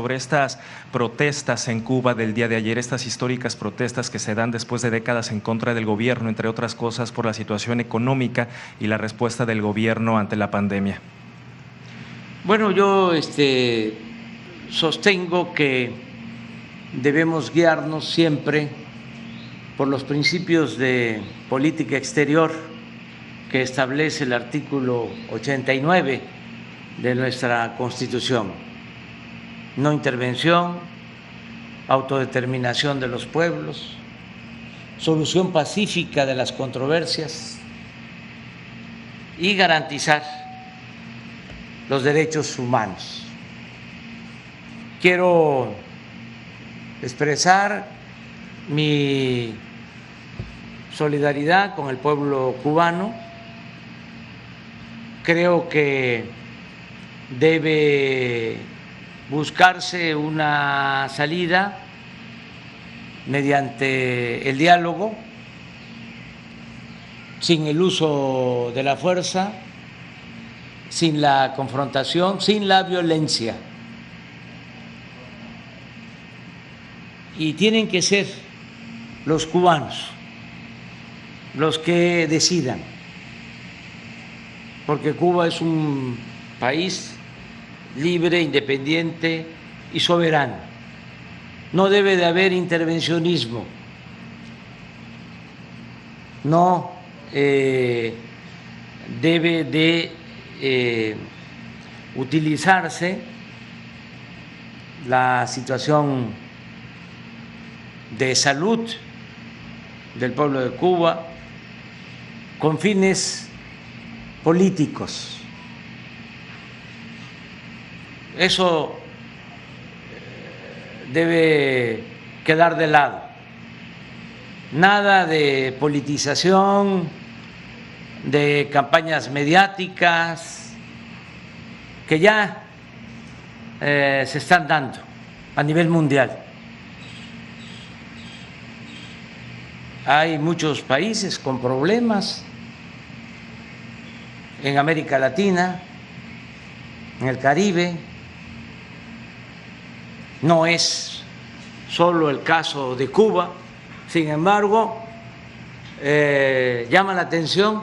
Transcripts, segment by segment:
Sobre estas protestas en Cuba del día de ayer, estas históricas protestas que se dan después de décadas en contra del gobierno, entre otras cosas por la situación económica y la respuesta del gobierno ante la pandemia. Bueno, yo sostengo que debemos guiarnos siempre por los principios de política exterior que establece el artículo 89 de nuestra Constitución. No intervención, autodeterminación de los pueblos, solución pacífica de las controversias y garantizar los derechos humanos. Quiero expresar mi solidaridad con el pueblo cubano. Creo que debe buscarse una salida mediante el diálogo, sin el uso de la fuerza, sin la confrontación, sin la violencia. Y tienen que ser los cubanos los que decidan, porque Cuba es un país libre, independiente y soberano. No debe de haber intervencionismo, no debe de utilizarse la situación de salud del pueblo de Cuba con fines políticos. Eso debe quedar de lado. Nada de politización, de campañas mediáticas que ya se están dando a nivel mundial. Hay muchos países con problemas en América Latina, en el Caribe. No es solo el caso de Cuba, sin embargo, llama la atención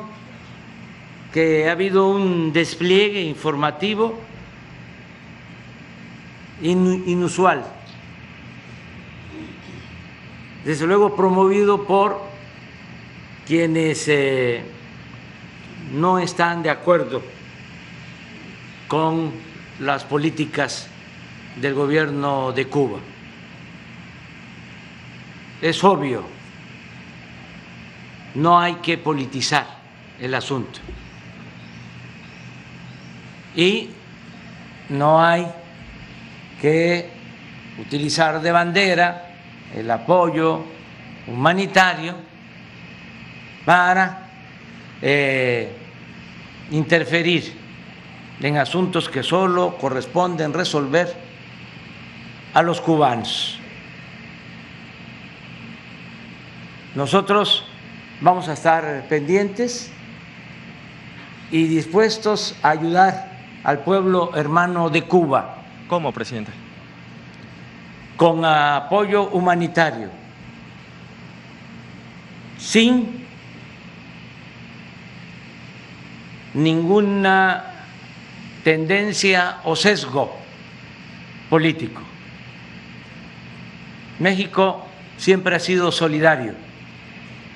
que ha habido un despliegue informativo inusual, desde luego promovido por quienes no están de acuerdo con las políticas del gobierno de Cuba. Es obvio, no hay que politizar el asunto y no hay que utilizar de bandera el apoyo humanitario para interferir en asuntos que solo corresponden resolver a los cubanos. Nosotros vamos a estar pendientes y dispuestos a ayudar al pueblo hermano de Cuba. ¿Cómo, presidente? Con apoyo humanitario, sin ninguna tendencia o sesgo político. México siempre ha sido solidario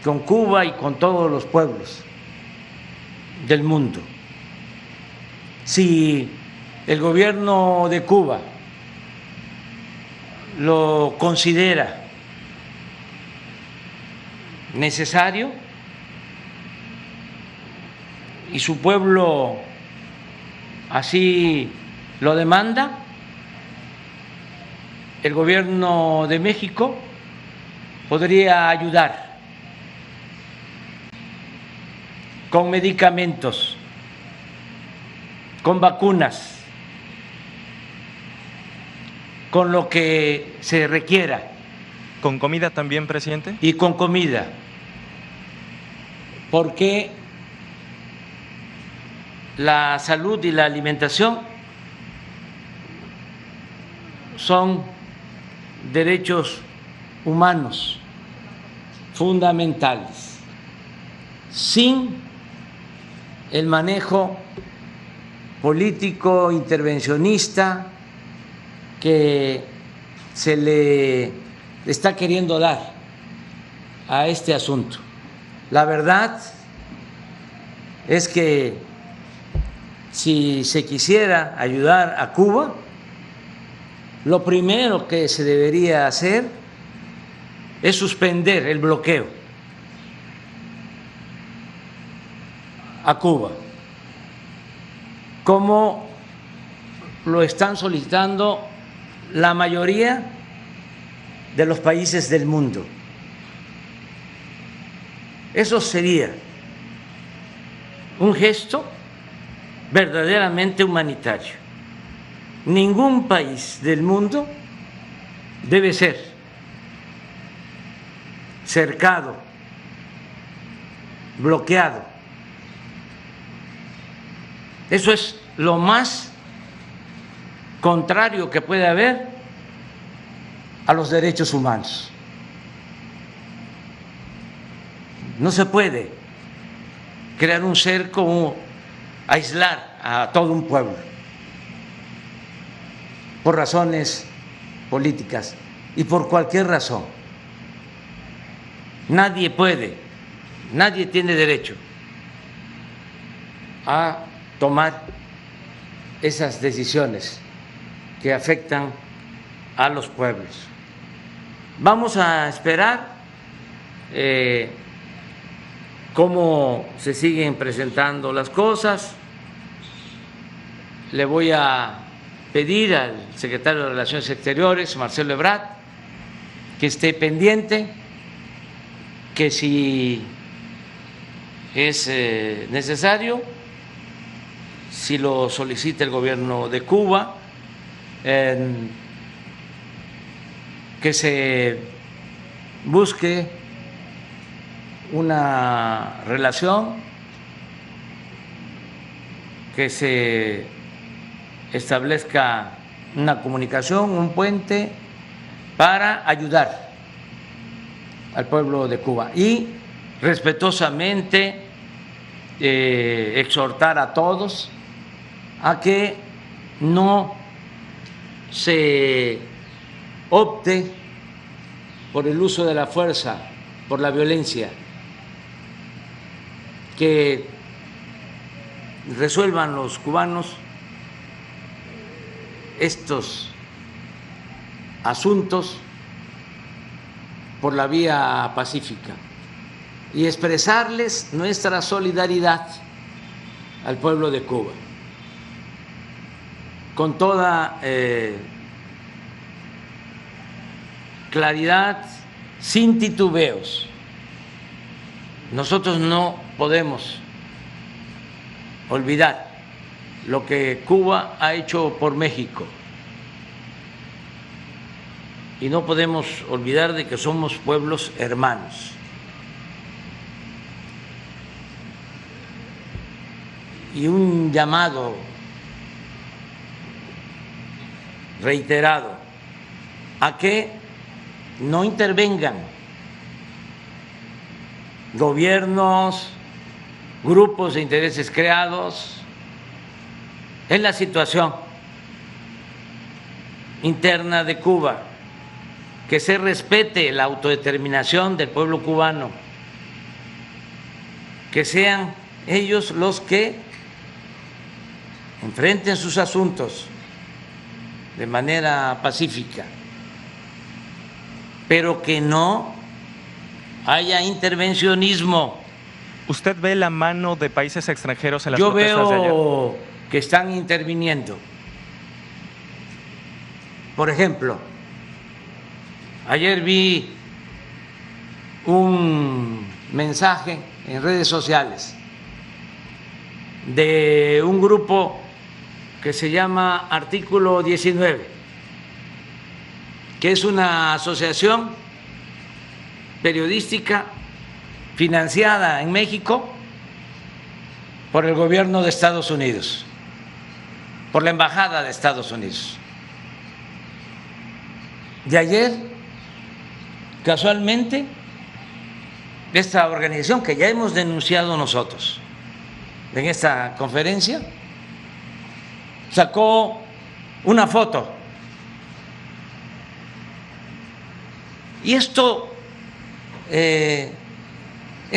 con Cuba y con todos los pueblos del mundo. Si el gobierno de Cuba lo considera necesario y su pueblo así lo demanda, el gobierno de México podría ayudar con medicamentos, con vacunas, con lo que se requiera. ¿Con comida también, presidente? Y con comida, porque la salud y la alimentación son derechos humanos fundamentales, sin el manejo político intervencionista que se le está queriendo dar a este asunto. La verdad es que si se quisiera ayudar a Cuba, lo primero que se debería hacer es suspender el bloqueo a Cuba, como lo están solicitando la mayoría de los países del mundo. Eso sería un gesto verdaderamente humanitario. Ningún país del mundo debe ser cercado, bloqueado. Eso es lo más contrario que puede haber a los derechos humanos. No se puede crear un cerco o aislar a todo un pueblo por razones políticas y por cualquier razón. Nadie puede, nadie tiene derecho a tomar esas decisiones que afectan a los pueblos. Vamos a esperar cómo se siguen presentando las cosas. Le voy a pedir al secretario de Relaciones Exteriores, Marcelo Ebrard, que esté pendiente, que si es necesario, si lo solicita el gobierno de Cuba, que se busque una relación, que se establezca una comunicación, un puente para ayudar al pueblo de Cuba y respetuosamente exhortar a todos a que no se opte por el uso de la fuerza, por la violencia, que resuelvan los cubanos estos asuntos por la vía pacífica y expresarles nuestra solidaridad al pueblo de Cuba con toda claridad, sin titubeos. Nosotros no podemos olvidar lo que Cuba ha hecho por México y no podemos olvidar de que somos pueblos hermanos. Y un llamado reiterado a que no intervengan gobiernos, grupos de intereses creados en la situación interna de Cuba, que se respete la autodeterminación del pueblo cubano, que sean ellos los que enfrenten sus asuntos de manera pacífica, pero que no haya intervencionismo. ¿Usted ve la mano de países extranjeros en las Yo protestas de ayer? veo que están interviniendo. Por ejemplo, ayer vi un mensaje en redes sociales de un grupo que se llama Artículo 19, que es una asociación periodística financiada en México por el gobierno de Estados Unidos, por la Embajada de Estados Unidos. de ayer, casualmente, esta organización que ya hemos denunciado nosotros en esta conferencia, sacó una foto. Y esto es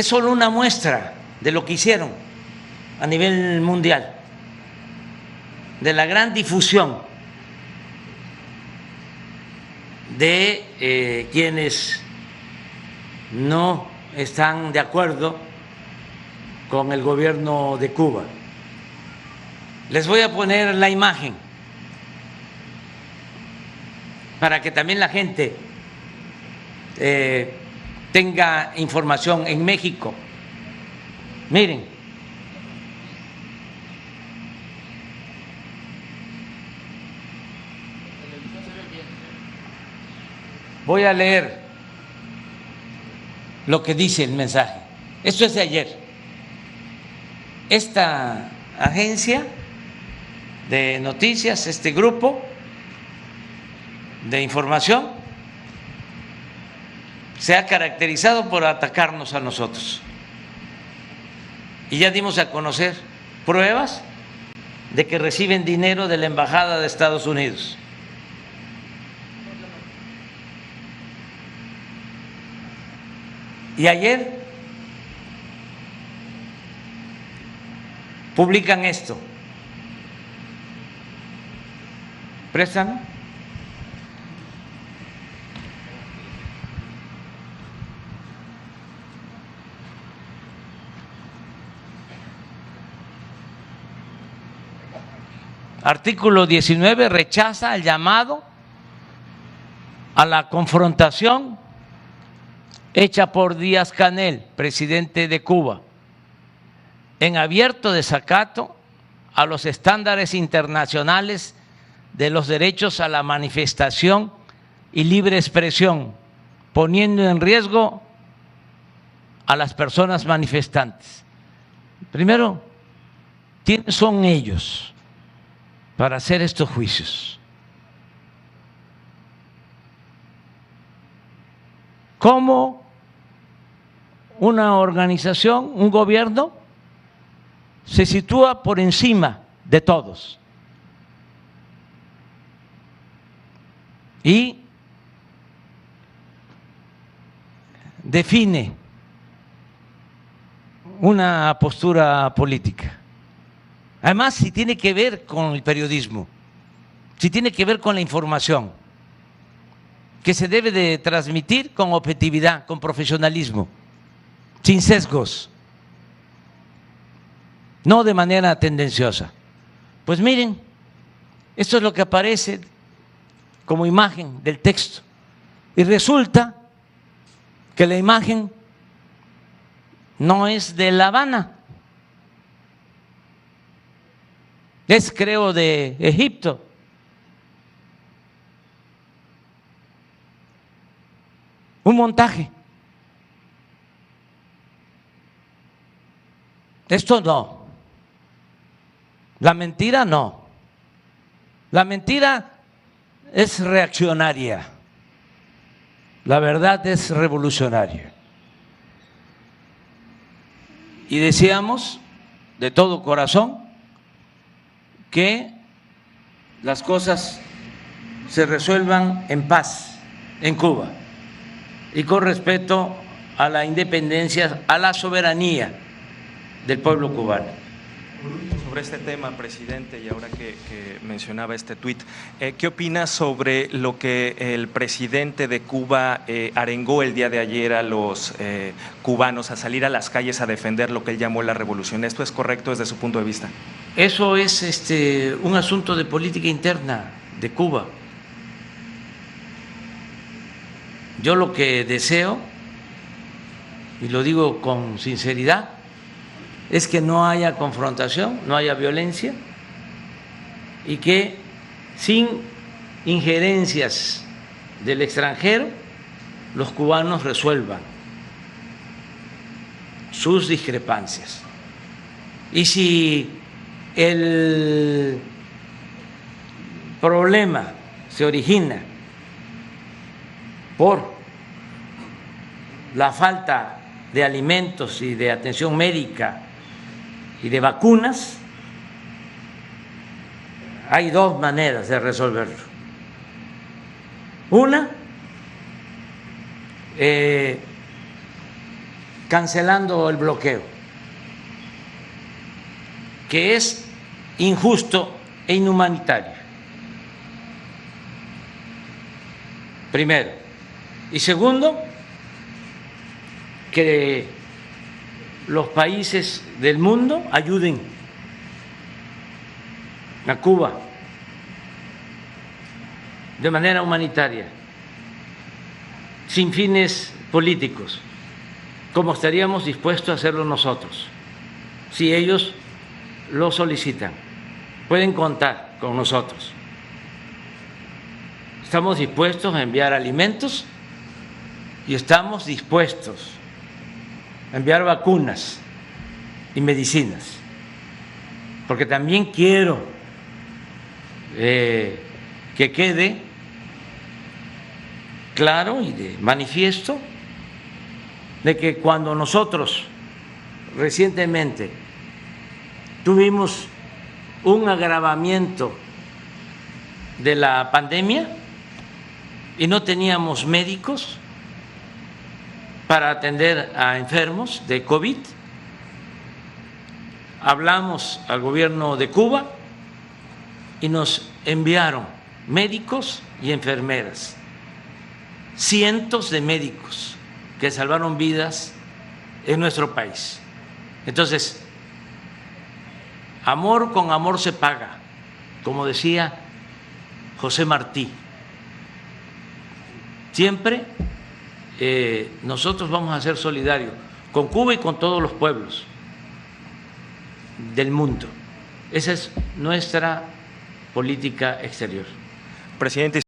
solo una muestra de lo que hicieron a nivel mundial, de la gran difusión de quienes no están de acuerdo con el gobierno de Cuba. Les voy a poner la imagen para que también la gente tenga información en México. Miren. Voy a leer lo que dice el mensaje. Esto es de ayer. Esta agencia de noticias, este grupo de información, se ha caracterizado por atacarnos a nosotros. Y ya dimos a conocer pruebas de que reciben dinero de la Embajada de Estados Unidos. Y ayer publican esto. ¿Préstame? Artículo 19 rechaza el llamado a la confrontación hecha por Díaz-Canel, presidente de Cuba, en abierto desacato a los estándares internacionales de los derechos a la manifestación y libre expresión, poniendo en riesgo a las personas manifestantes. Primero, ¿quiénes son ellos para hacer estos juicios? ¿Cómo una organización, un gobierno, se sitúa por encima de todos y define una postura política? Además, si tiene que ver con el periodismo, si tiene que ver con la información, que se debe de transmitir con objetividad, con profesionalismo, sin sesgos, no de manera tendenciosa. Pues miren, esto es lo que aparece como imagen del texto. Y resulta que la imagen no es de La Habana, es, creo, de Egipto. Un montaje. Esto no. La mentira no. La mentira es reaccionaria. La verdad es revolucionaria. Y deseamos de todo corazón que las cosas se resuelvan en paz en Cuba y con respeto a la independencia, a la soberanía del pueblo cubano. Sobre este tema, presidente, y ahora que mencionaba este tuit, ¿qué opina sobre lo que el presidente de Cuba arengó el día de ayer a los cubanos a salir a las calles a defender lo que él llamó la revolución? ¿Esto es correcto desde su punto de vista? Eso es un asunto de política interna de Cuba. Yo lo que deseo, y lo digo con sinceridad, es que no haya confrontación, no haya violencia y que sin injerencias del extranjero los cubanos resuelvan sus discrepancias. Y si el problema se origina por la falta de alimentos y de atención médica y de vacunas, hay dos maneras de resolverlo. Una, cancelando el bloqueo, que es injusto e inhumanitario. Primero. Y segundo, que los países del mundo ayuden a Cuba de manera humanitaria, sin fines políticos, como estaríamos dispuestos a hacerlo nosotros, si ellos lo solicitan. Pueden contar con nosotros. Estamos dispuestos a enviar alimentos y estamos dispuestos a enviar vacunas y medicinas, porque también quiero que quede claro y de manifiesto de que cuando nosotros recientemente tuvimos un agravamiento de la pandemia y no teníamos médicos para atender a enfermos de COVID, hablamos al gobierno de Cuba y nos enviaron médicos y enfermeras, cientos de médicos que salvaron vidas en nuestro país. Entonces, amor con amor se paga, como decía José Martí. Siempre nosotros vamos a ser solidarios con Cuba y con todos los pueblos del mundo. Esa es nuestra política exterior. Presidente.